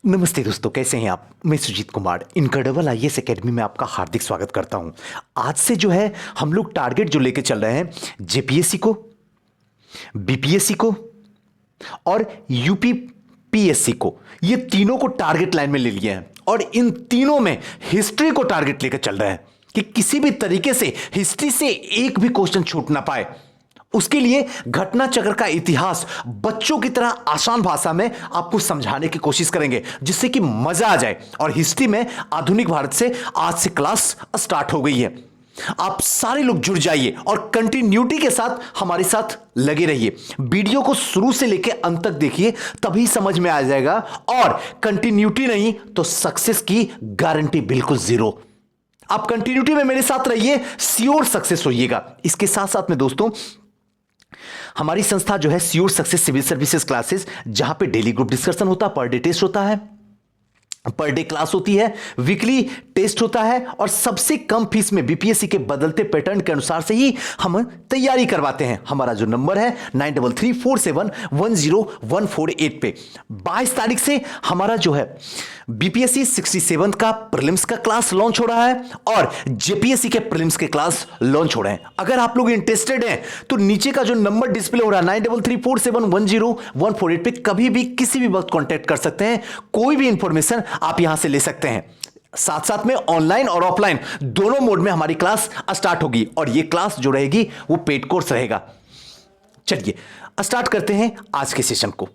नमस्ते दोस्तों, कैसे हैं आप। मैं Sujit Kumar incredible IAS academy में आपका हार्दिक स्वागत करता हूं। आज से जो है हम लोग टारगेट जो लेके चल रहे हैं जेपीएससी को, बीपीएससी को और यूपीपीएससी को, ये तीनों को टारगेट लाइन में ले लिए हैं और इन तीनों में हिस्ट्री को टारगेट लेकर चल रहे हैं कि किसी भी तरीके से हिस्ट्री से एक भी क्वेश्चन छूट ना पाए। उसके लिए घटना चक्र का इतिहास बच्चों की तरह आसान भाषा में आपको समझाने की कोशिश करेंगे, जिससे कि मजा आ जाए। और हिस्ट्री में आधुनिक भारत से आज से क्लास स्टार्ट हो गई है। आप सारे लोग जुड़ जाइए और कंटिन्यूटी के साथ हमारे साथ लगे रहिए। वीडियो को शुरू से लेकर अंत तक देखिए, तभी समझ में आ जाएगा। और कंटिन्यूटी नहीं तो सक्सेस की गारंटी बिल्कुल जीरो। आप कंटिन्यूटी में मेरे साथ रहिए, श्योर सक्सेस होइएगा। इसके साथ साथ में दोस्तों, हमारी संस्था जो है sure success civil services classes, जहां पे डेली ग्रुप डिस्कशन होता है, पर डे टेस्ट होता है, पर डे क्लास होती है, वीकली टेस्ट होता है और सबसे कम फीस में बीपीएससी के बदलते पैटर्न के अनुसार से ही हम तैयारी करवाते हैं। हमारा जो नंबर है 9334710148 पे 22 तारीख से हमारा जो है बीपीएससी 67 का प्रीलिम्स का क्लास लॉन्च हो रहा है और जेपीएससी के प्रीलिम्स के क्लास लॉन्च हो रहे हैं। अगर आप लोग इंटरेस्टेड हैं तो नीचे का जो नंबर डिस्प्ले हो रहा है 9334710148 पे कभी भी किसी भी वक्त कांटेक्ट कर सकते हैं। कोई भी इंफॉर्मेशन आप यहां से ले सकते हैं। साथ साथ में ऑनलाइन और ऑफलाइन दोनों मोड में हमारी क्लास स्टार्ट होगी और ये क्लास जो रहेगी वो पेड कोर्स रहेगा। चलिए स्टार्ट करते हैं आज के सेशन को।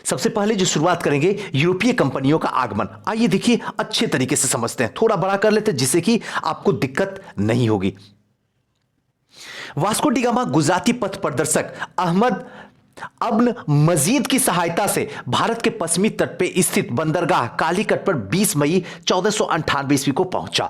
सबसे पहले जो शुरुआत करेंगे यूरोपीय कंपनियों का आगमन। आइए देखिए, अच्छे तरीके से समझते हैं, थोड़ा बड़ा कर लेते हैं जिससे कि आपको दिक्कत नहीं होगी। वास्को डी गामा गुजराती पथ प्रदर्शक अहमद अब्न मजीद की सहायता से भारत के पश्चिमी तट पर स्थित बंदरगाह कालीकट पर 20 मई 1498 ईस्वी को पहुंचा।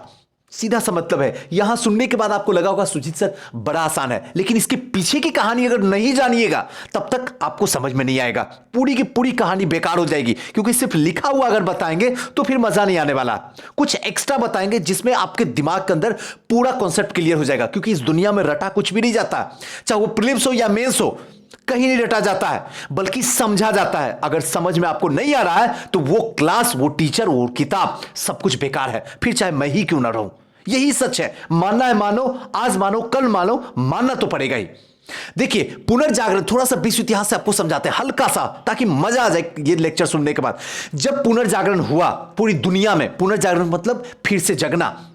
सीधा सा मतलब है। यहां सुनने के बाद आपको लगा होगा सुजीत सर बड़ा आसान है, लेकिन इसके पीछे की कहानी अगर नहीं जानिएगा तब तक आपको समझ में नहीं आएगा। पूरी की पूरी कहानी बेकार हो जाएगी, क्योंकि सिर्फ लिखा हुआ अगर बताएंगे तो फिर मजा नहीं आने वाला। कुछ एक्स्ट्रा बताएंगे जिसमें आपके दिमाग के अंदर पूरा कॉन्सेप्ट क्लियर हो जाएगा, क्योंकि इस दुनिया में रटा कुछ भी नहीं जाता। चाहे वो प्रीलिम्स हो या मेंस हो, कहीं नहीं रटा जाता है, बल्कि समझा जाता है। अगर समझ में आपको नहीं आ रहा है तो वो क्लास, वो टीचर, वो किताब सब कुछ बेकार है, फिर चाहे मैं ही क्यों ना रहूं। यही सच है। मानना है मानो, आज मानो कल मानो, मानना तो पड़ेगा ही। देखिए, पुनर्जागरण थोड़ा सा विश्व इतिहास से आपको समझाते हैं हल्का सा, ताकि मजा आ जाए ये लेक्चर सुनने के बाद। जब पुनर्जागरण हुआ पूरी दुनिया में, पुनर्जागरण मतलब फिर से जगना,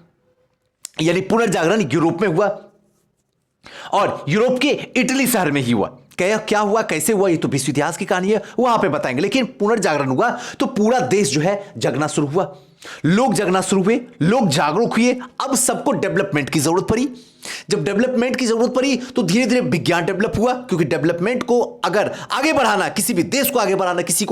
यानी पुनर्जागरण यूरोप में हुआ और यूरोप के इटली शहर में ही हुआ। क्या हुआ, कैसे हुआ, ये तो विश्व इतिहास की कहानी है, वहां पे बताएंगे। लेकिन पुनर्जागरण हुआ तो पूरा देश जो है जगना शुरू हुआ, लोग जगना शुरू हुए, लोग जागरूक हुए। अब सबको डेवलपमेंट की जरूरत पड़ी। जब डेवलपमेंट की जरूरत पड़ी तो धीरे धीरे विज्ञान डेवलप हुआ, क्योंकि डेवलपमेंट को अगर आगे बढ़ाना, किसी भी देश को आगे बढ़ाना, किसी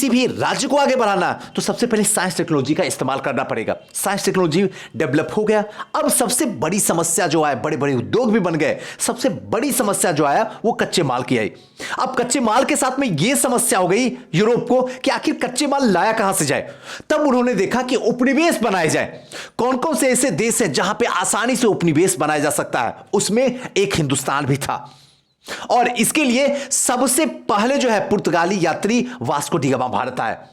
भी राज्य को आगे बढ़ाना, तो सबसे पहले साइंस टेक्नोलॉजी का इस्तेमाल करना पड़ेगा। साइंस टेक्नोलॉजी डेवलप हो गया। अब सबसे बड़ी समस्या जो आया, बड़े बड़े उद्योग भी बन गए, सबसे बड़ी समस्या जो आया वो कच्चे माल की आई। अब कच्चे माल के साथ में यह समस्या हो गई यूरोप को कि आखिर कच्चे माल लाया कहां से जाए। तब उन्होंने देखा कि उपनिवेश बनाए जाए। कौन कौन से ऐसे देश हैं जहां पे आसानी से उपनिवेश बनाया जा सकता है, उसमें एक हिंदुस्तान भी था। और इसके लिए सबसे पहले जो है पुर्तगाली यात्री वास्को डी गामा भारत आया।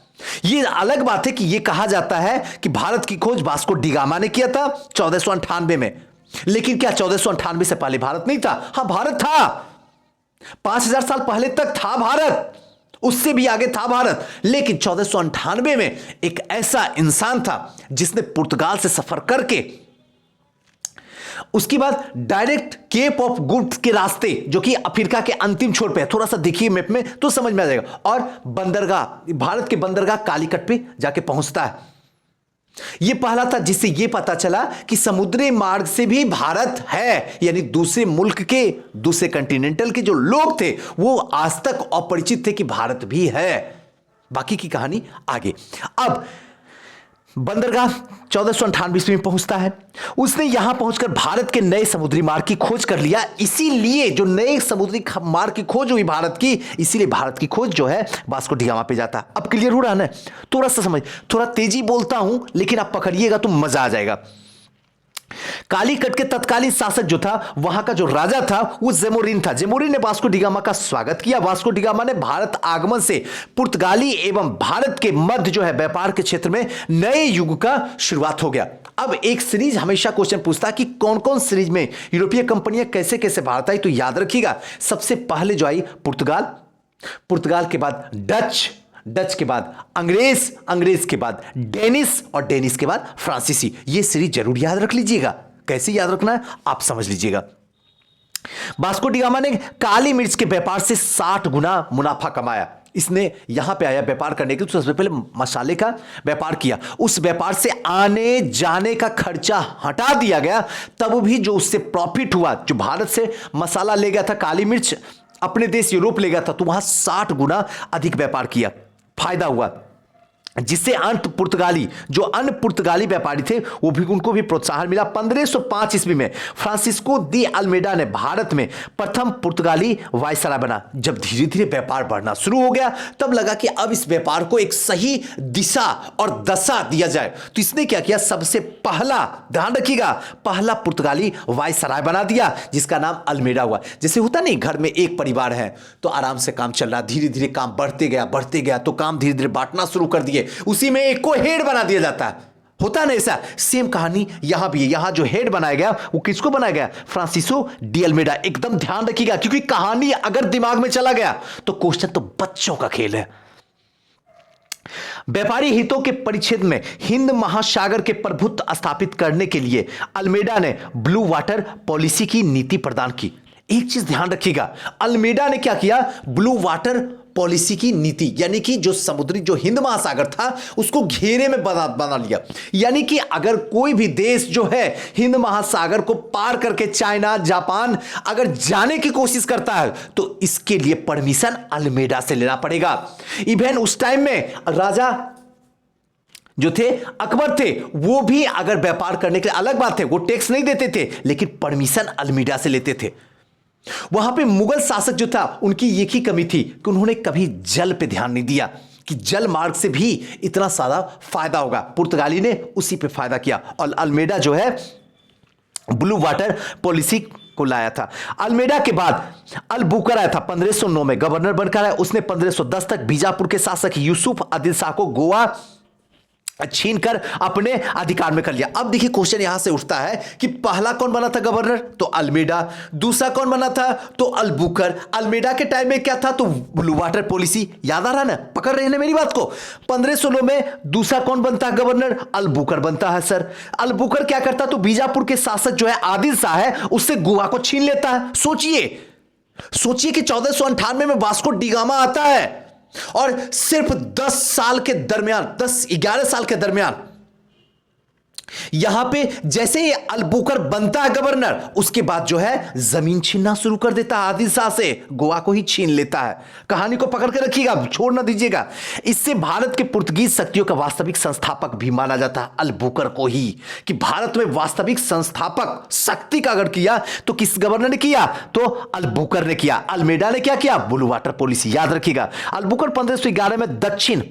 यह अलग बात है कि यह कहा जाता है कि भारत की खोज वास्को डी गामा ने किया था 1498 में। लेकिन क्या 1498 से पहले भारत नहीं था? हां, भारत था। 5000 साल पहले तक था भारत, उससे भी आगे था भारत। लेकिन 1498 में एक ऐसा इंसान था जिसने पुर्तगाल से सफर करके उसके बाद डायरेक्ट केप ऑफ गुड के रास्ते, जो कि अफ्रीका के अंतिम छोर पे है, थोड़ा सा देखिए मैप में तो समझ में आ जाएगा, और बंदरगाह, भारत के बंदरगाह कालीकट पे जाके पहुंचता है। यह पहला था जिससे यह पता चला कि समुद्री मार्ग से भी भारत है, यानी दूसरे मुल्क के, दूसरे कंटिनेंटल के जो लोग थे वो आज तक अपरिचित थे कि भारत भी है। बाकी की कहानी आगे। अब बंदरगाह 1498 ईस्वी में पहुंचता है। उसने यहां पहुंचकर भारत के नए समुद्री मार्ग की खोज कर लिया। इसीलिए जो नए समुद्री मार्ग की खोज हुई भारत की, इसीलिए भारत की खोज जो है वास्को डी गामा पे जाता है। अब क्लियर हो रहा है ना? थोड़ा सा समझ, थोड़ा तेजी बोलता हूं लेकिन आप पकड़िएगा तो मजा आ जाएगा। कालीकट के तत्कालीन शासक जो था, वहां का जो राजा था वो जेमोरिन था। जेमोरिन ने वास्को डी गामा का स्वागत किया। वास्को डी गामा ने भारत आगमन से पुर्तगाली एवं भारत के मध्य जो है व्यापार के क्षेत्र में नए युग का शुरुआत हो गया। अब एक सीरीज हमेशा क्वेश्चन पूछता है कि कौन कौन सीरीज में यूरोपीय कंपनियां कैसे कैसे भारत आई, तो याद रखिएगा सबसे पहले जो आई पुर्तगाल, पुर्तगाल के बाद डच, डच के बाद अंग्रेज, अंग्रेज के बाद डेनिस और डेनिस के बाद फ्रांसीसी। यह सीरीज जरूर याद रख लीजिएगा। कैसे याद रखना है आप समझ लीजिएगा। वास्को डी गामा ने काली मिर्च के व्यापार से 60 गुना मुनाफा कमाया। इसने यहां पे आया व्यापार करने के लिए, तो सबसे पहले मसाले का व्यापार किया। उस व्यापार से आने जाने का खर्चा हटा दिया गया, तब भी जो उससे प्रॉफिट हुआ, जो भारत से मसाला ले गया था, काली मिर्च अपने देश यूरोप ले गया था, तो वहां 60 गुना अधिक व्यापार किया, फायदा हुआ, जिससे अन्य पुर्तगाली व्यापारी थे वो भी, उनको भी प्रोत्साहन मिला। 1505 ईस्वी में फ्रांसिस्को दी अल्मेडा ने भारत में प्रथम पुर्तगाली वायसराय बना। जब धीरे धीरे व्यापार बढ़ना शुरू हो गया, तब लगा कि अब इस व्यापार को एक सही दिशा और दशा दिया जाए, तो इसने क्या किया, सबसे पहला, ध्यान रखिएगा, पहला पुर्तगाली वायसराय बना दिया, जिसका नाम अल्मेडा हुआ। जैसे होता नहीं, घर में एक परिवार है तो आराम से काम चल रहा, धीरे धीरे काम बढ़ते गया तो काम धीरे धीरे बांटना शुरू कर दिए, उसी में एक को हेड बना दिया जाता है, होता है ना ऐसा। सेम कहानी यहां भी है। यहां जो हेड बनाया गया वो किसको बनाया गया, फ्रांसिस्को डी अल्मेडा। एकदम ध्यान रखिएगा, क्योंकि कहानी अगर दिमाग में चला गया तो क्वेश्चन तो बच्चों का खेल है। व्यापारी हितों के परिच्छेद में हिंद महासागर के प्रभुत्व स्थापित करने के लिए अल्मेडा ने ब्लू वाटर पॉलिसी की नीति प्रदान की। एक चीज ध्यान रखिएगा, अल्मेडा ने क्या किया, ब्लू वाटर पॉलिसी की नीति, यानी कि जो समुद्री, जो हिंद महासागर था उसको घेरे में बना लिया। यानी कि अगर कोई भी देश जो है हिंद महासागर को पार करके चाइना, जापान अगर जाने की कोशिश करता है, तो इसके लिए परमिशन अल्मेडा से लेना पड़ेगा। इवन उस टाइम में राजा जो थे अकबर थे, वो भी अगर व्यापार करने के लिए, अलग बात है वो टैक्स नहीं देते थे, लेकिन परमिशन अल्मेडा से लेते थे। वहां पे मुगल शासक जो था, उनकी एक ही कमी थी कि उन्होंने कभी जल पे ध्यान नहीं दिया, कि जल मार्ग से भी इतना सारा फायदा होगा। पुर्तगाली ने उसी पे फायदा किया, और अल्मेडा जो है ब्लू वाटर पॉलिसी को लाया था। अल्मेडा के बाद अलबुकर आया था 1509 में, गवर्नर बनकर आया। उसने 1510 तक बीजापुर के शासक यूसुफ आदिल शाह को गोवा छीनकर अपने अधिकार में कर लिया। अब देखिए क्वेश्चन यहां से उठता है कि पहला कौन बना था गवर्नर, तो अल्मेडा। दूसरा कौन बना था, तो अलबुकर। अल्मेडा के टाइम में क्या था, तो ब्लू वाटर पॉलिसी। याद आ रहा ना, पकड़ रहे हैं मेरी बात को। 1516 में दूसरा कौन बनता है गवर्नर, अलबुकर बनता है सर। अलबुकर क्या करता, तो बीजापुर के शासक जो है आदिल शाह है, उससे गोवा को छीन लेता है। सोचिए कि 1498 में वास्को डी गामा आता है, और सिर्फ 10 साल के दरमियान, 10-11 साल के दरमियान, यहां पे जैसे ही अलबुकर बनता है गवर्नर, उसके बाद जो है जमीन छीनना शुरू कर देता है आदिल शाह से, गोवा को ही छीन लेता है। कहानी को पकड़ के रखिएगा, छोड़ ना दीजिएगा। इससे भारत के पुर्तगीज शक्तियों का वास्तविक संस्थापक भी माना जाता है अलबुकर को ही, कि भारत में वास्तविक संस्थापक शक्ति का अगर किया तो किस गवर्नर ने किया, तो अलबुकर ने किया। अल्मेडा ने क्या किया, ब्लू वाटर पॉलिसी। याद रखिएगा, अलबुकर 1511 में दक्षिण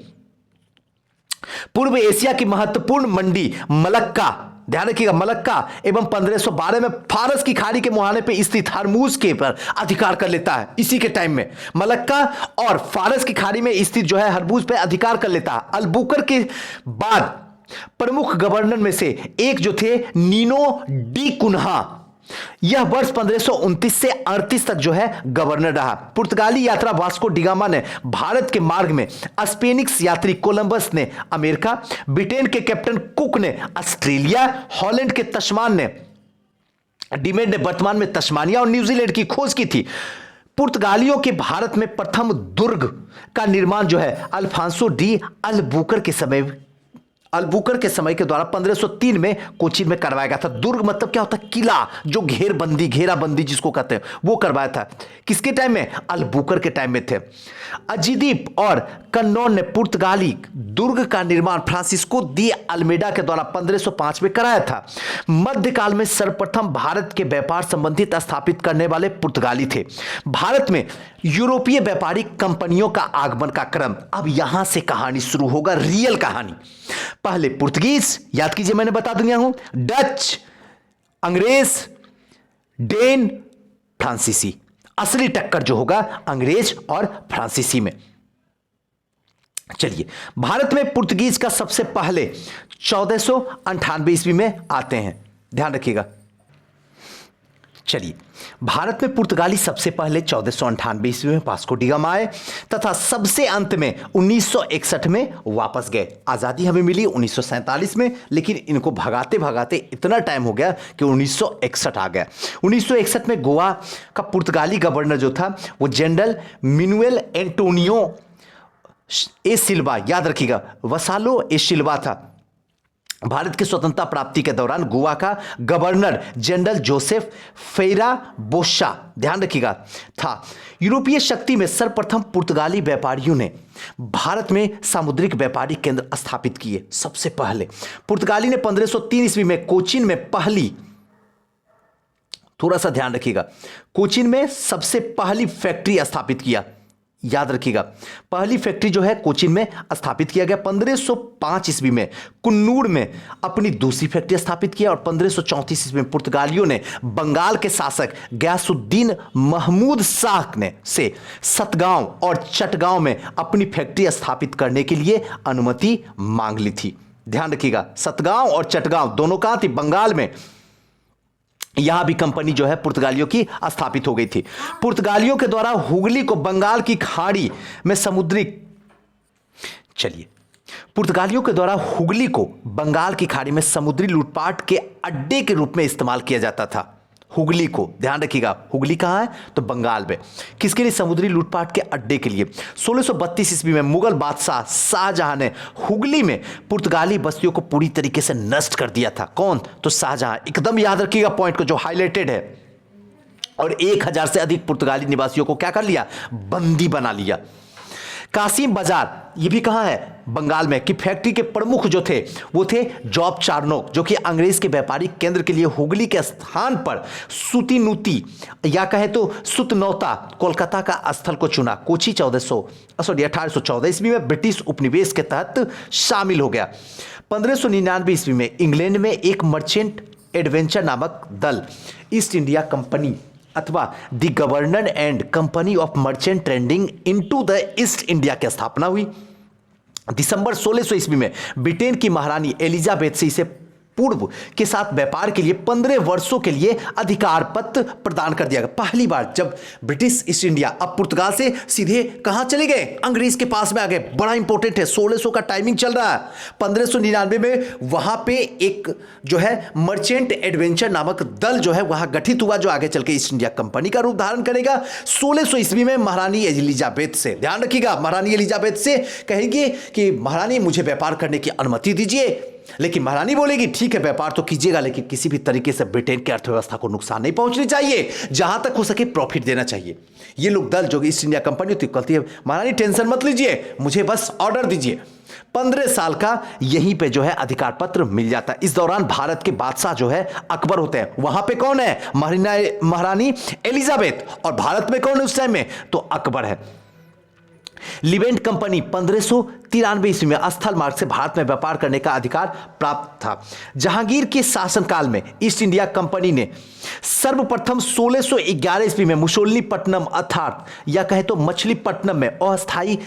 पूर्व एशिया की महत्वपूर्ण मंडी मलक्का, ध्यान रखिएगा मलक्का, एवं 1512 में फारस की खाड़ी के मुहाने पे स्थित हरमुज के पर अधिकार कर लेता है। इसी के टाइम में मलक्का और फारस की खाड़ी में स्थित जो है हरमुज पे अधिकार कर लेता है। अलबुकर के बाद प्रमुख गवर्नर में से एक जो थे नीनो डी कुन्हा, यह वर्ष 1529 से 38 तक जो है गवर्नर रहा। पुर्तगाली यात्रा वास्को डी गामा ने भारत के मार्ग में, स्पेनिश यात्री कोलंबस ने अमेरिका, ब्रिटेन के कैप्टन कुक ने ऑस्ट्रेलिया, हॉलैंड के तस्मान ने, डिमेंड ने वर्तमान में तस्मानिया और न्यूजीलैंड की खोज की थी। पुर्तगालियों के भारत में प्रथम दुर्ग का निर्माण जो है अल्फांसो डी अलबुकर के समय के द्वारा 1503 में कोचीन में करवाया गया था। दुर्ग मतलब क्या होता है, किला, जो घेराबंदी जिसको कहते हैं, वो करवाया था। किसके टाइम में, अलबुकर के टाइम में थे। अजीदीप और कन्नौज ने पुर्तगाली दुर्ग का निर्माण फ्रांसिस्को दी अल्मेडा के द्वारा 1505 में कराया था। मध्यकाल में सर्वप्रथम भारत के व्यापार संबंधित स्थापित करने वाले पुर्तगाली थे। भारत में यूरोपीय व्यापारिक कंपनियों का आगमन का क्रम, अब यहां से कहानी शुरू होगा, रियल कहानी। पहले पुर्तगीज, याद कीजिए मैंने बता दिया हूं, डच, अंग्रेज, डेन, फ्रांसीसी। असली टक्कर जो होगा अंग्रेज और फ्रांसीसी में। चलिए, भारत में पुर्तगीज का सबसे पहले 1498 ईस्वी में आते हैं, ध्यान रखिएगा। चलिए, भारत में पुर्तगाली सबसे पहले 1498 ईस्वी में वास्को डी गामा आए तथा सबसे अंत में 1961 में वापस गए। आजादी हमें मिली 1947 में, लेकिन इनको भगाते भगाते इतना टाइम हो गया कि 1961 आ गया। 1961 में गोवा का पुर्तगाली गवर्नर जो था वो जनरल मैनुएल एंटोनियो ए सिल्वा, याद रखिएगा, वसालो ए सिल्वा था। भारत की स्वतंत्रता प्राप्ति के दौरान गोवा का गवर्नर जनरल जोसेफ फेरा बोशा, ध्यान रखिएगा, था। यूरोपीय शक्ति में सर्वप्रथम पुर्तगाली व्यापारियों ने भारत में सामुद्रिक व्यापारिक केंद्र स्थापित किए। सबसे पहले पुर्तगाली ने 1503 ईस्वी में कोचीन में पहली, थोड़ा सा ध्यान रखिएगा, कोचीन में सबसे पहली फैक्ट्री स्थापित किया। याद रखिएगा, पहली फैक्ट्री जो है कोचीन में स्थापित किया गया। 1505 ईस्वी में कुन्नूर में अपनी दूसरी फैक्ट्री स्थापित किया और 1534 ईस्वी में पुर्तगालियों ने बंगाल के शासक गयासुद्दीन महमूद शाह ने से सतगांव और चटगांव में अपनी फैक्ट्री स्थापित करने के लिए अनुमति मांग ली थी। ध्यान रखिएगा, सतगांव और चटगांव दोनों कहां थी? बंगाल में। यहां भी कंपनी जो है पुर्तगालियों की स्थापित हो गई थी। पुर्तगालियों के द्वारा हुगली को बंगाल की खाड़ी में समुद्री, चलिए, पुर्तगालियों के द्वारा हुगली को बंगाल की खाड़ी में समुद्री लूटपाट के अड्डे के रूप में इस्तेमाल किया जाता था। हुगली को, ध्यान रखिएगा, हुगली कहां है? तो बंगाल में। किसके लिए? समुद्री लूटपाट के अड्डे के लिए। 1632 ईस्वी में मुगल बादशाह शाहजहां ने हुगली में पुर्तगाली बस्तियों को पूरी तरीके से नष्ट कर दिया था। कौन? तो शाहजहां। एकदम याद रखिएगा पॉइंट को जो हाईलाइटेड है। और 1000 से अधिक पुर्तगाली निवासियों को क्या कर लिया? बंदी बना लिया। कासिम बाजार, ये भी कहां है? बंगाल में। कि फैक्ट्री के प्रमुख जो थे वो थे जॉब चार्नोक, जो कि अंग्रेज के व्यापारिक केंद्र के लिए हुगली के स्थान पर सुतीनुती या कहे तो सुतनौता कोलकाता का स्थल को चुना। कोची 1814 ईस्वी में ब्रिटिश उपनिवेश के तहत शामिल हो गया। 1599 ईस्वी में इंग्लैंड में एक मर्चेंट एडवेंचर नामक दल, ईस्ट इंडिया कंपनी अथवा the governor and company of merchant trading into the east India की स्थापना हुई। दिसंबर 1600 ईस्वी में ब्रिटेन की महारानी एलिजाबेथ से इसे पूर्व के साथ व्यापार के लिए 15 वर्षों के लिए अधिकार पत्र प्रदान कर दिया गया। पहली बार जब ब्रिटिश ईस्ट इंडिया, अब पुर्तगाल से सीधे कहां चले गए? अंग्रेज के पास में आ गए। बड़ा इंपॉर्टेंट है, 1600 का टाइमिंग चल रहा है। 1599 में वहां पे एक जो है मर्चेंट एडवेंचर नामक दल जो है वहां गठित हुआ, जो आगे चल के ईस्ट इंडिया कंपनी का रूप धारण करेगा। 1600 ईस्वी में महारानी एलिजाबेथ से, ध्यान रखिएगा, महारानी एलिजाबेथ से कहेंगे कि महारानी मुझे व्यापार करने की अनुमति दीजिए। लेकिन महारानी बोलेगी ठीक है व्यापार तो कीजिएगा, लेकिन किसी भी तरीके से ब्रिटेन की अर्थव्यवस्था को नुकसान नहीं पहुंचनी चाहिए, जहां तक हो सके प्रॉफिट देना चाहिए। ये लोग दल जो ईस्ट इंडिया कंपनी होती कहती है महारानी टेंशन मत लीजिए, मुझे बस ऑर्डर दीजिए। 15 साल का यहीं पे जो है अधिकार पत्र मिल जाता है। इस दौरान भारत के बादशाह जो है अकबर होते हैं। वहां पे कौन है? महारानी एलिजाबेथ। और भारत में कौन है उस टाइम में? तो अकबर है। लिवेंट कंपनी 1593 ईस्वी में स्थल मार्ग से भारत में व्यापार करने का अधिकार प्राप्त था। जहांगीर के शासनकाल में ईस्ट इंडिया कंपनी ने सर्वप्रथम 1611 ईस्वी में मुसोलिनीपट्टनम अर्थात या कहे तो मछलीपट्टनम में अस्थायी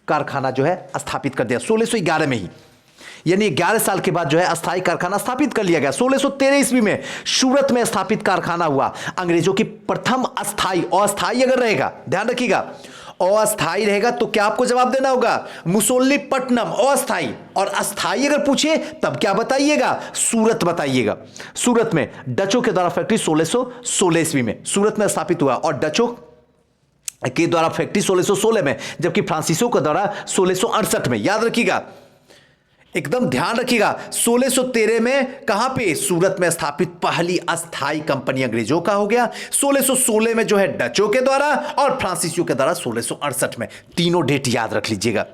कारखाना जो है स्थापित कर दिया। 1611 में ही, यानी 11 साल के बाद जो है अस्थायी कारखाना स्थापित कर लिया गया। 1613 ईस्वी में सूरत में स्थापित कारखाना हुआ। अंग्रेजों की प्रथम अस्थायी, अस्थायी अगर रहेगा, ध्यान रखिएगा, अस्थायी रहेगा तो क्या आपको जवाब देना होगा? मुसोलिनीपट्टनम अस्थायी, और अस्थायी अगर पूछे तब क्या बताइएगा? सूरत बताइएगा। सूरत में डचों के द्वारा फैक्ट्री 1616 ईस्वी में सूरत में स्थापित हुआ और डचों के द्वारा फैक्ट्री 1616 में, जबकि फ्रांसीसियों के द्वारा 1668 में। याद रखिएगा, एकदम ध्यान रखिएगा, 1613 में कहां पे? सूरत में स्थापित पहली अस्थायी कंपनी अंग्रेजों का हो गया। 1616 में जो है डचों के द्वारा और फ्रांसीसियों के द्वारा 1668 में। तीनों डेट याद रख लीजिएगा।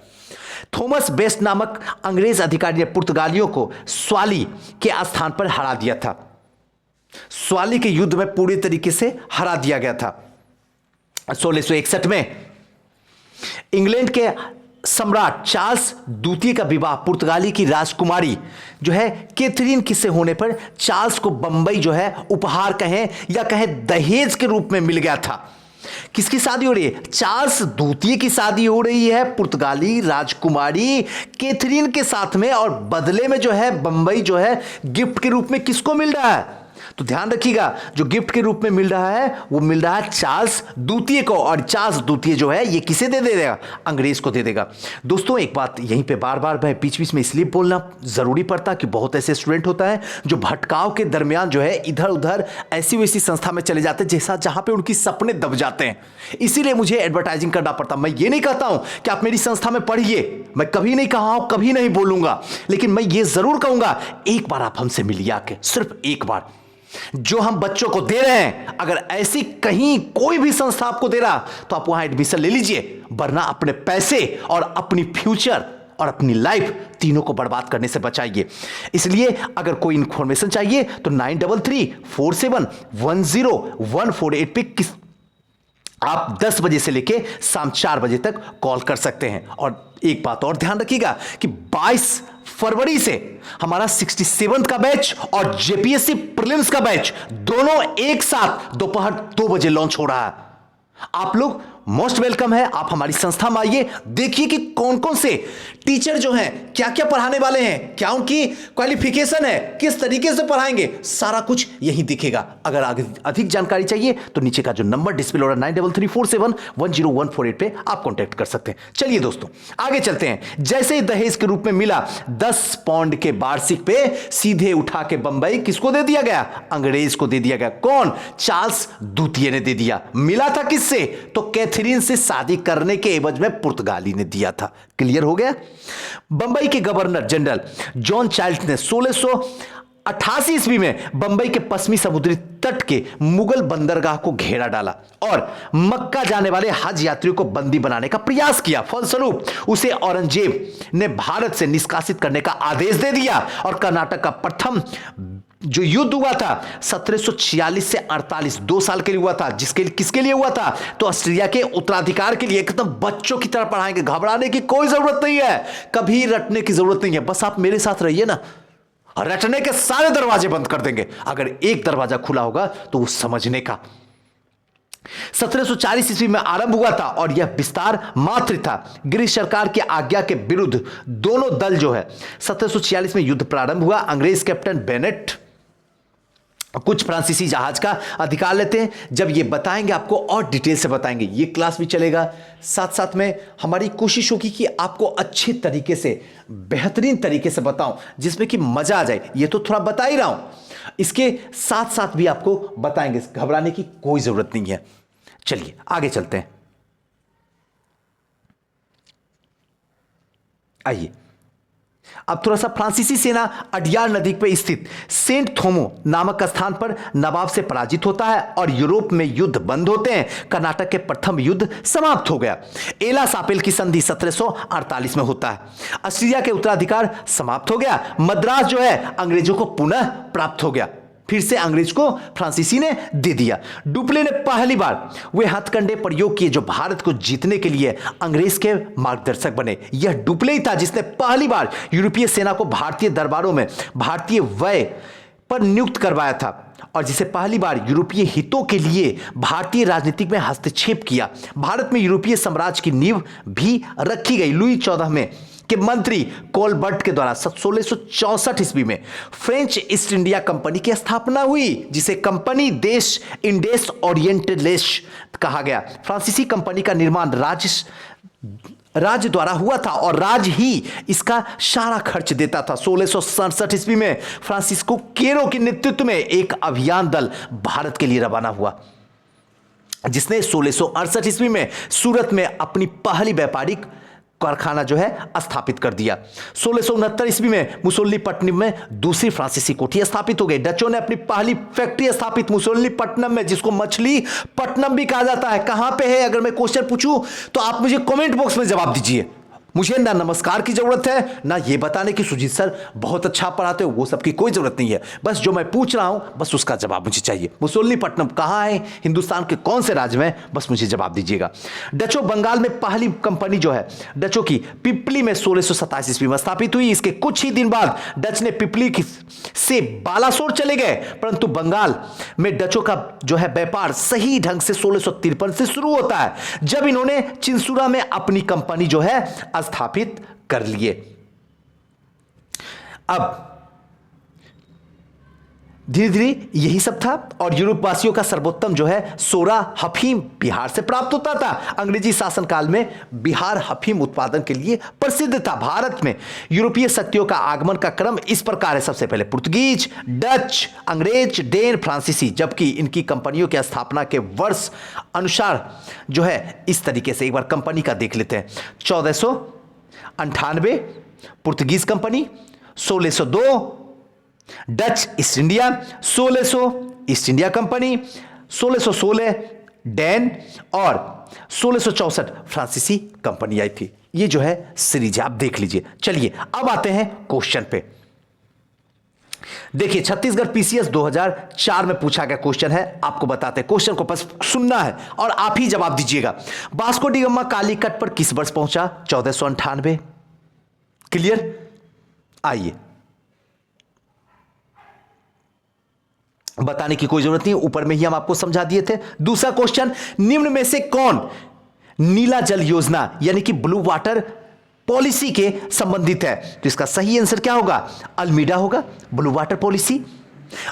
थॉमस बेस्ट नामक अंग्रेज अधिकारी ने पुर्तगालियों को स्वाली के स्थान पर हरा दिया था। स्वाली के युद्ध में पूरी तरीके से हरा दिया गया था। 1661 में इंग्लैंड के सम्राट चार्ल्स द्वितीय का विवाह पुर्तगाली की राजकुमारी जो है कैथरीन से होने पर चार्ल्स को बंबई जो है उपहार कहें या कहें दहेज के रूप में मिल गया था। किसकी शादी हो रही है? चार्ल्स द्वितीय की शादी हो रही है पुर्तगाली राजकुमारी कैथरीन के साथ में, और बदले में जो है बंबई जो है गिफ्ट के रूप में किसको मिल रहा है? तो ध्यान रखिएगा, जो गिफ्ट के रूप में मिल रहा है वो मिल रहा है चार्ल्स द्वितीय को, और चार्ल्स द्वितीय जो है ये किसे दे देगा? अंग्रेज को दे देगा। दोस्तों एक बात यहीं पे बार बार मैं बीच बीच में इसलिए बोलना जरूरी पड़ता कि बहुत ऐसे स्टूडेंट होता है जो भटकाव के दरमियान जो है इधर उधर ऐसी वैसी संस्था में चले जाते हैं जैसा जहां पे उनकी सपने दब जाते हैं, इसीलिए मुझे एडवर्टाइजिंग करना पड़ता। मैं ये नहीं कहता हूं कि आप मेरी संस्था में पढ़िए, मैं कभी नहीं कहा हूं, कभी नहीं बोलूंगा, लेकिन मैं ये जरूर कहूंगा एक बार आप हमसे मिलिए आके, सिर्फ एक बार। जो हम बच्चों को दे रहे हैं, अगर ऐसी कहीं कोई भी संस्था आपको दे रहा तो आप वहां एडमिशन ले लीजिए, वरना अपने पैसे और अपनी फ्यूचर और अपनी लाइफ तीनों को बर्बाद करने से बचाइए। इसलिए अगर कोई इंफॉर्मेशन चाहिए तो 9334710148 पे आप 10 बजे से लेके शाम 4 बजे तक कॉल कर सकते हैं। और एक बात और ध्यान रखिएगा कि 22 फरवरी से हमारा 67 का बैच और जेपीएससी प्रीलिम्स का बैच दोनों एक साथ दोपहर 2 बजे लॉन्च हो रहा है। आप लोग मोस्ट वेलकम है, आप हमारी संस्था में आइए, देखिए कि कौन कौन से टीचर जो हैं क्या क्या पढ़ाने वाले हैं, क्या उनकी क्वालिफिकेशन है, किस तरीके से पढ़ाएंगे, सारा कुछ यही दिखेगा। अगर अधिक जानकारी चाहिए तो नीचे का जो नंबर डिस्प्ले हो रहा है 9334710148 पे आप कांटेक्ट कर सकते हैं। चलिए दोस्तों आगे चलते हैं। जैसे ही दहेज के रूप में मिला 10 पाउंड के वार्षिक पे सीधे उठा के बंबई किसको दे दिया गया? अंग्रेज को दे दिया गया। कौन? चार्ल्स द्वितीय ने दे दिया। मिला था किससे? तो कैथरीन से शादी करने के एवज में पुर्तगाली ने दिया था। क्लियर हो गया? बंबई के गवर्नर जनरल जॉन चाइल्ड ने 1688 ईस्वी में बंबई के पश्चिमी समुद्री तट के मुगल बंदरगाह को घेरा डाला और मक्का जाने वाले हज यात्रियों को बंदी बनाने का प्रयास किया। फलस्वरूप उसे औरंगजेब ने भारत से निष्कासित करने का आदेश दे दिया और कर्नाटक का प्रथम जो युद्ध हुआ था 1746 से 48 2 साल के लिए हुआ था। किसके लिए हुआ था? तो ऑस्ट्रेलिया के उत्तराधिकार के लिए। एकदम बच्चों की तरह पढ़ाएंगे, घबराने की कोई जरूरत नहीं है, कभी रटने की जरूरत नहीं है, बस आप मेरे साथ रहिए ना। रटने के सारे दरवाजे बंद कर देंगे, अगर एक दरवाजा खुला होगा तो वो समझने का। 1740 ईस्वी में आरंभ हुआ था और यह विस्तार मात्र था। ब्रिटिश सरकार की आज्ञा के विरुद्ध दोनों दल जो है 1746 में युद्ध प्रारंभ हुआ। अंग्रेज कैप्टन बेनेट कुछ फ्रांसीसी जहाज का अधिकार लेते हैं। जब ये बताएंगे आपको और डिटेल से बताएंगे, ये क्लास भी चलेगा, साथ साथ में हमारी कोशिश होगी कि आपको अच्छे तरीके से बेहतरीन तरीके से बताऊं जिसमें कि मजा आ जाए। ये तो थोड़ा बता ही रहा हूं, इसके साथ साथ भी आपको बताएंगे, घबराने की कोई जरूरत नहीं है। चलिए आगे चलते हैं। आइए अब थोड़ा सा फ्रांसीसी सेना अडियार नदी पर स्थित सेंट थोमो नामक स्थान पर नवाब से पराजित होता है और यूरोप में युद्ध बंद होते हैं। कर्नाटक के प्रथम युद्ध समाप्त हो गया। एला सापेल की संधि 1748 में होता है। ऑस्ट्रेलिया के उत्तराधिकार समाप्त हो गया। मद्रास जो है अंग्रेजों को पुनः प्राप्त हो गया। फिर से अंग्रेज को फ्रांसीसी ने दे दिया। डुप्ले ने पहली बार वे हथकंडे प्रयोग किए जो भारत को जीतने के लिए अंग्रेज के मार्गदर्शक बने। यह डुप्ले ही था जिसने पहली बार यूरोपीय सेना को भारतीय दरबारों में भारतीय व्यय पर नियुक्त करवाया था और जिसे पहली बार यूरोपीय हितों के लिए भारतीय राजनीति में हस्तक्षेप किया। भारत में यूरोपीय साम्राज्य की नींव भी रखी गई। लुई 14 में के मंत्री कोलबर्ट के द्वारा 1664 ईस्वी में फ्रेंच ईस्ट इंडिया कंपनी की स्थापना हुई जिसे कंपनी देश इंडेस ओरिएंटलेस कहा गया। फ्रांसीसी कंपनी का निर्माण राज्य द्वारा हुआ था और राज्य ही इसका सारा खर्च देता था। 1667 ईस्वी में फ्रांसिस्को केरो के नेतृत्व में एक अभियान दल भारत के लिए रवाना हुआ जिसने 1668 ईस्वी में सूरत में अपनी पहली व्यापारिक कारखाना जो है स्थापित कर दिया। 1669 ईस्वी में मुसोलिनीपट्टनम में दूसरी फ्रांसीसी कोठी स्थापित हो गई। डचों ने अपनी पहली फैक्ट्री स्थापित मुसोलिनीपट्टनम में, जिसको मछली पट्टनम भी कहा जाता है। कहां पे है? अगर मैं क्वेश्चन पूछूं तो आप मुझे कमेंट बॉक्स में जवाब दीजिए। मुझे ना नमस्कार की जरूरत है, ना ये बताने की सुजीत सर बहुत अच्छा पढ़ाते हो, वो सब की कोई जरूरत नहीं है। बस जो मैं पूछ रहा हूं बस उसका जवाब मुझे चाहिए। मुसोलिनीपट्टनम कहां है, हिंदुस्तान के कौन से राज्य में, बस मुझे जवाब दीजिएगा। डचो बंगाल में पहली कंपनी जो है डचो की पिपली में 1627 ईस्वी में स्थापित हुई। इसके कुछ ही दिन बाद डच ने पिपली से बालासोर चले गए, परंतु बंगाल में डचो का जो है व्यापार सही ढंग से 1653 से शुरू होता है, जब इन्होंने चिंसुरा में अपनी कंपनी जो है स्थापित कर लिए। अब धीरे धीरे यही सब था, और यूरोप वासियों का सर्वोत्तम जो है सोरा अफीम बिहार से प्राप्त होता था। अंग्रेजी शासनकाल में बिहार अफीम उत्पादन के लिए प्रसिद्ध था। भारत में यूरोपीय शक्तियों का आगमन का क्रम इस प्रकार है। सबसे पहले पुर्तगीज, डच, अंग्रेज, डेन, फ्रांसीसी, जबकि इनकी कंपनियों की स्थापना के वर्ष अनुसार जो है इस तरीके से एक बार कंपनी का देख लेते हैं। 1498 Portuguese company, 1602 Dutch east India, 1600 east India company, 1616 Dan और 1664 फ्रांसीसी कंपनी आई थी। ये जो है सीरीज आप देख लीजिए। चलिए अब आते हैं क्वेश्चन पे। देखिए छत्तीसगढ़ पीसीएस 2004 में पूछा गया क्वेश्चन है, आपको बताते हैं। क्वेश्चन को बस सुनना है और आप ही जवाब दीजिएगा। वास्को डी गामा कालीकट पर किस वर्ष पहुंचा? 1498। क्लियर? आइए, बताने की कोई जरूरत नहीं, ऊपर में ही हम आपको समझा दिए थे। दूसरा क्वेश्चन, निम्न में से कौन नीला जल योजना यानी कि ब्लू वाटर पॉलिसी के संबंधित है? तो इसका सही आंसर क्या होगा? अल्मीडा होगा, ब्लू वाटर पॉलिसी।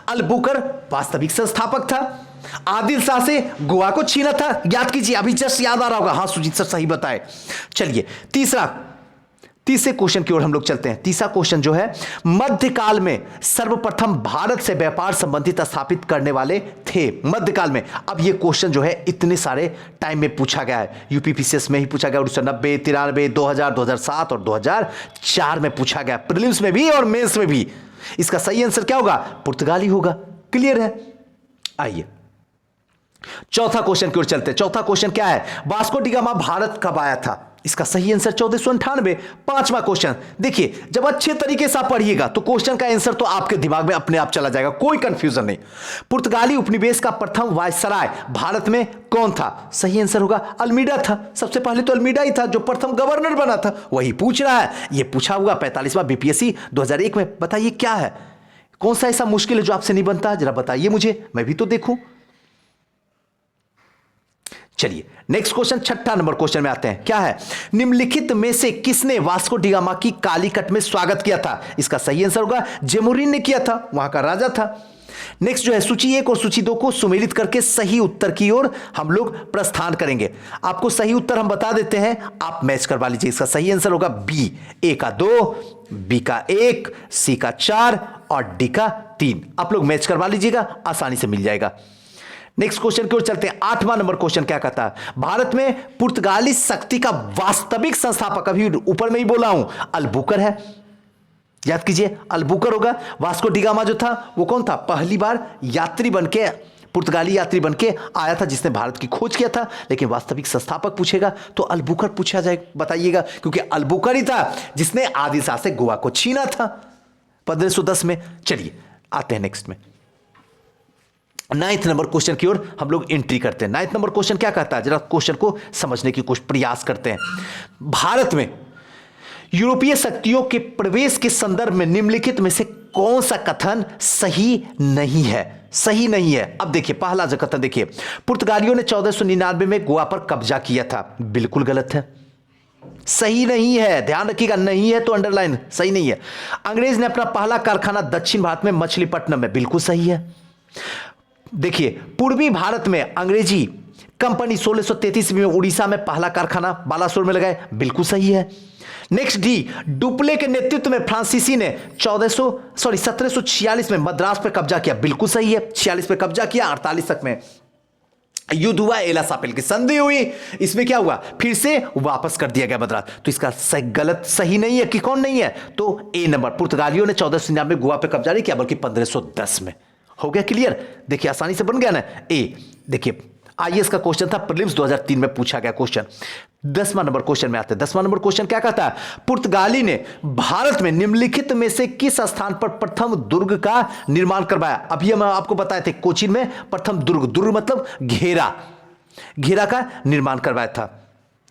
अल्बुकर वास्तविक संस्थापक था। आदिल शाह से गोवा को छीना था, याद कीजिए, अभी जस्ट याद आ रहा होगा। हाँ सुजीत सर सही बताए। चलिए तीसरे क्वेश्चन की ओर हम लोग चलते हैं। तीसरा क्वेश्चन जो है, मध्यकाल में सर्वप्रथम भारत से व्यापार संबंधित स्थापित करने वाले थे। मध्यकाल में, अब ये क्वेश्चन जो है इतने सारे टाइम में पूछा गया है। यूपीपीसीएस में ही पूछा गया, 1990, 93, 2000, 2007 और 2004 में पूछा गया, प्रीलिम्स में भी और मेंस में भी। इसका सही आंसर क्या होगा? पुर्तगाली होगा। क्लियर है? आइए चौथा क्वेश्चन की ओर चलते हैं। चौथा क्वेश्चन क्या है? वास्को डी गामा भारत कब आया था? इसका सही आंसर 1498। पांचवा क्वेश्चन, देखिए जब अच्छे तरीके से आप पढ़िएगा तो क्वेश्चन का आंसर तो आपके दिमाग में अपने आप चला जाएगा, कोई कंफ्यूजन नहीं। पुर्तगाली उपनिवेश का प्रथम वायसराय भारत में कौन था? सही आंसर होगा अल्मीडा था। सबसे पहले तो अल्मीडा ही था जो प्रथम गवर्नर बना था। वही पूछ रहा है, यह पूछा हुआ 45वां बीपीएससी 2001 में। बताइए क्या है, कौन सा ऐसा मुश्किल है जो आपसे नहीं बनता? जरा बताइए मुझे, मैं भी तो देखूं। चलिए नेक्स्ट क्वेश्चन, छठा नंबर क्वेश्चन में आते हैं। क्या है? निम्नलिखित में से किसने वास्को डी गामा की कालीकट में स्वागत किया था? इसका सही आंसर होगा जेमुरिन ने किया था, वहां का राजा था। नेक्स्ट जो है, सूची 1 और सूची 2 को सुमेलित करके सही उत्तर की ओर हम लोग प्रस्थान करेंगे। आपको सही उत्तर हम बता देते हैं, आप मैच करवा लीजिए। इसका सही आंसर होगा बी, ए का 2, बी का 1, सी का 4 और डी का 3। आप लोग मैच करवा लीजिएगा, आसानी से मिल जाएगा। नेक्स्ट क्वेश्चन की ओर चलते हैं। 8वां नंबर क्वेश्चन क्या कहता है? भारत में पुर्तगाली शक्ति का वास्तविक संस्थापक, अभी ऊपर में ही बोला हूं, अल्बुकर है। याद कीजिए, अल्बुकर होगा। वास्को डी गामा जो था वो कौन था? पहली बार यात्री बनके, पुर्तगाली यात्री बनके आया था जिसने भारत की खोज किया था। लेकिन वास्तविक संस्थापक पूछेगा तो अल्बुकर पूछा जाए, बताइएगा, क्योंकि अल्बुकर ही था जिसने आदिल शाह से गोवा को छीना था 1510 में। चलिए आते हैं नेक्स्ट में, 9th नंबर क्वेश्चन की ओर हम लोग एंट्री करते हैं। 9th नंबर क्वेश्चन क्या कहता है? जरा क्वेश्चन को समझने की कुछ प्रयास करते हैं। भारत में यूरोपीय शक्तियों के प्रवेश के संदर्भ में निम्नलिखित में से कौन सा कथन सही नहीं है? सही नहीं है। अब देखिए पहला जो कथन देखिए, पुर्तगालियों ने 1499 में गोवा पर कब्जा किया था। बिल्कुल गलत है, सही नहीं है, ध्यान रखिएगा, नहीं है तो अंडरलाइन, सही नहीं है। अंग्रेज ने अपना पहला कारखाना दक्षिण भारत में मछलीपट्टनम में, बिल्कुल सही है। देखिए पूर्वी भारत में अंग्रेजी कंपनी 1633 में उड़ीसा में पहला कारखाना बालासोर में लगाए, बिल्कुल सही है। नेक्स्ट डी, डुप्ले के नेतृत्व में फ्रांसीसी ने 1746 में मद्रास पर कब्जा किया, बिल्कुल सही है। 46 पे कब्जा किया, 48 तक में युद्ध हुआ, एला सापेल की संधि हुई, इसमें क्या हुआ? फिर से वापस कर दिया गया मद्रास। तो इसका गलत सही नहीं है कि कौन नहीं है? तो ए नंबर, पुर्तगालियों ने 1499 में गोवा पे कब्जा नहीं किया बल्कि 1510 में। हो गया क्लियर? देखिए आसानी से बन गया ना। ए देखिए आईएएस का क्वेश्चन था, प्रीलिम्स 2003 में पूछा गया क्वेश्चन। 10वां नंबर क्वेश्चन में आते हैं। 10वां नंबर क्वेश्चन क्या कहता है? पुर्तगाली ने भारत में निम्नलिखित में से किस स्थान पर प्रथम दुर्ग का निर्माण करवाया? अभी हम आपको बताए थे कोचीन में प्रथम दुर्ग मतलब घेरा का निर्माण करवाया था।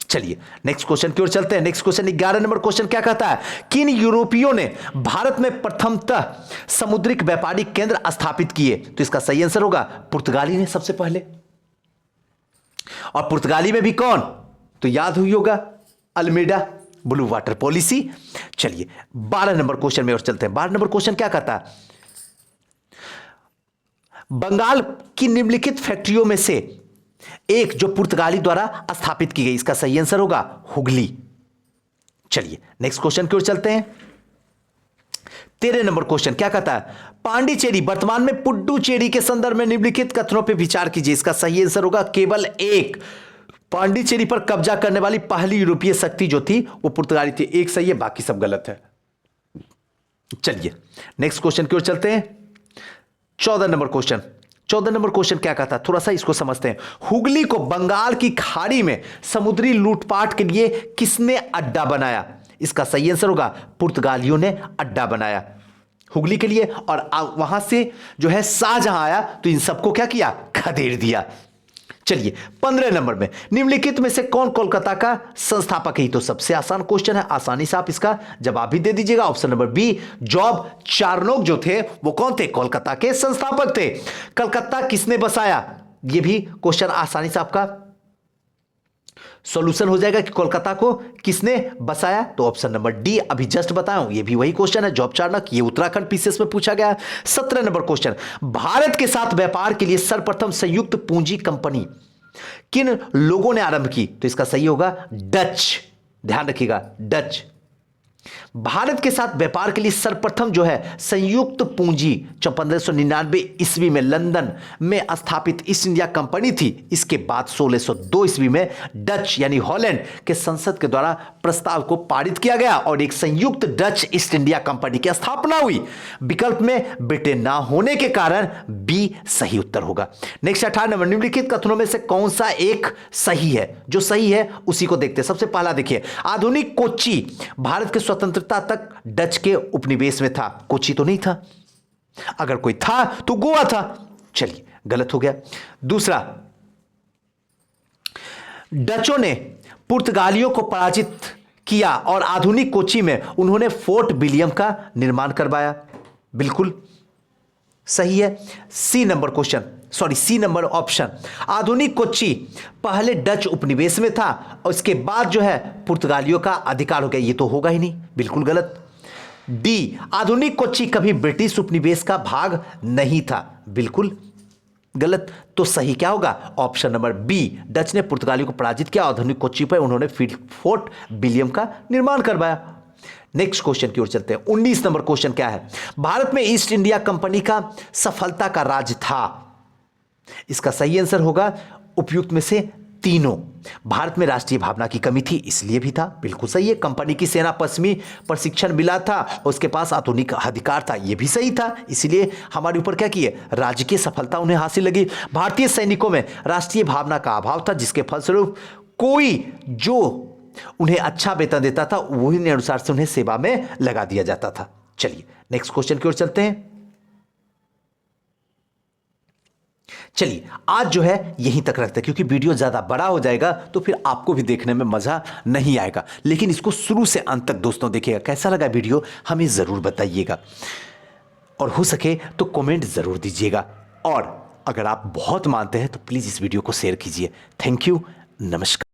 चलिए नेक्स्ट क्वेश्चन की ओर चलते हैं। नेक्स्ट क्वेश्चन 11 नंबर क्वेश्चन क्या कहता है? किन यूरोपियों ने भारत में प्रथमतः समुद्रिक व्यापारिक केंद्र स्थापित किए? तो इसका सही आंसर होगा पुर्तगाली ने सबसे पहले। और पुर्तगाली में भी कौन? तो याद हुई होगा अल्मेडा ब्लू वाटर पॉलिसी। चलिए 12 नंबर क्वेश्चन में और चलते हैं। 12 नंबर क्वेश्चन क्या कहता है? बंगाल की निम्नलिखित फैक्ट्रियों में से एक जो पुर्तगाली द्वारा स्थापित की गई, इसका सही आंसर होगा हुगली। चलिए नेक्स्ट क्वेश्चन की ओर चलते हैं। 13 नंबर क्वेश्चन क्या कहता है? पांडिचेरी वर्तमान में पुडुचेरी के संदर्भ में निम्नलिखित कथनों पर विचार कीजिए। इसका सही आंसर होगा केवल एक। पांडिचेरी पर कब्जा करने वाली पहली यूरोपीय शक्ति जो थी वो पुर्तगाली थी। एक सही है, बाकी सब गलत है। चलिए नेक्स्ट क्वेश्चन की ओर चलते हैं। 14 नंबर क्वेश्चन। 14 नंबर क्वेश्चन क्या कहता है? थोड़ा सा इसको समझते हैं। हुगली को बंगाल की खाड़ी में समुद्री लूटपाट के लिए किसने अड्डा बनाया? इसका सही आंसर होगा पुर्तगालियों ने अड्डा बनाया हुगली के लिए। और वहां से जो है शाहजहां आया तो इन सबको क्या किया? खदेड़ दिया। चलिए 15 नंबर में निम्नलिखित में से कौन कोलकाता का संस्थापक है? तो सबसे आसान क्वेश्चन है, आसानी से आप इसका जवाब भी दे दीजिएगा। Option number B, Job Charnock जो थे वो कौन थे? कोलकाता के संस्थापक थे। कलकत्ता किसने बसाया? ये भी क्वेश्चन आसानी से आपका सॉल्यूशन हो जाएगा कि कोलकाता को किसने बसाया। तो ऑप्शन नंबर डी अभी जस्ट बताया हूं, ये भी वही क्वेश्चन है, जॉब चार्नक। ये उत्तराखंड पीसीएस में पूछा गया। 17 नंबर क्वेश्चन, भारत के साथ व्यापार के लिए सर्वप्रथम संयुक्त पूंजी कंपनी किन लोगों ने आरंभ की? तो इसका सही होगा डच। ध्यान रखिएगा, डच। भारत के साथ व्यापार के लिए सर्वप्रथम जो है संयुक्त पूंजी 1599 ईस्वी में लंदन में स्थापित ईस्ट इंडिया कंपनी थी। इसके बाद 1602 ईस्वी में डच यानी हॉलैंड के संसद के द्वारा प्रस्ताव को पारित किया गया और एक संयुक्त डच ईस्ट इंडिया कंपनी की स्थापना हुई। विकल्प में ब्रिटेन ना होने के कारण बी सही उत्तर होगा। नेक्स्ट 18 नंबर, निम्नलिखित कथनों में से कौन सा एक सही है? जो सही है उसी को देखते हैं। सबसे पहला देखिए, आधुनिक कोच्चि भारत के स्वतंत्रता तक डच के उपनिवेश में था। कोच्चि तो नहीं था, अगर कोई था तो गोवा था। चलिए गलत हो गया। दूसरा, डचों ने पुर्तगालियों को पराजित किया और आधुनिक कोच्चि में उन्होंने फोर्ट विलियम का निर्माण करवाया। बिल्कुल सही है। C number question, sorry C number option, आधुनिक कोच्चि पहले डच उपनिवेश में था और इसके बाद जो है पुर्तगालियों का अधिकार हो गया। ये तो होगा ही नहीं, बिल्कुल गलत। डी, आधुनिक कोच्चि कभी ब्रिटिश उपनिवेश का भाग नहीं था। बिल्कुल गलत। तो सही क्या होगा? ऑप्शन नंबर बी, डच ने पुर्तगालियों को पराजित किया, आधुनिक कोच्चि पर उन्होंने फोर्ट विलियम का निर्माण करवाया। नेक्स्ट क्वेश्चन की ओर चलते हैं। 19 नंबर क्वेश्चन क्या है? भारत में ईस्ट इंडिया कंपनी का सफलता का राज था। इसका सही आंसर होगा उपयुक्त में से तीनों। भारत में राष्ट्रीय भावना की कमी थी, इसलिए भी था। बिल्कुल सही है। कंपनी की सेना पश्चिमी प्रशिक्षण मिला था और उसके पास आधुनिक अधिकार था, यह भी सही था। इसलिए हमारे ऊपर क्या किए? राजकीय सफलता उन्हें हासिल लगी। भारतीय सैनिकों में राष्ट्रीय भावना का अभाव था, जिसके फलस्वरूप कोई जो उन्हें अच्छा वेतन देता था वही अनुसार से उन्हें सेवा में लगा दिया जाता था। चलिए नेक्स्ट क्वेश्चन की ओर चलते हैं। चलिए आज जो है यहीं तक रखते हैं, क्योंकि वीडियो ज़्यादा बड़ा हो जाएगा तो फिर आपको भी देखने में मज़ा नहीं आएगा। लेकिन इसको शुरू से अंत तक दोस्तों देखिएगा। कैसा लगा वीडियो हमें ज़रूर बताइएगा और हो सके तो कमेंट ज़रूर दीजिएगा। और अगर आप बहुत मानते हैं तो प्लीज़ इस वीडियो को शेयर कीजिए। थैंक यू, नमस्कार।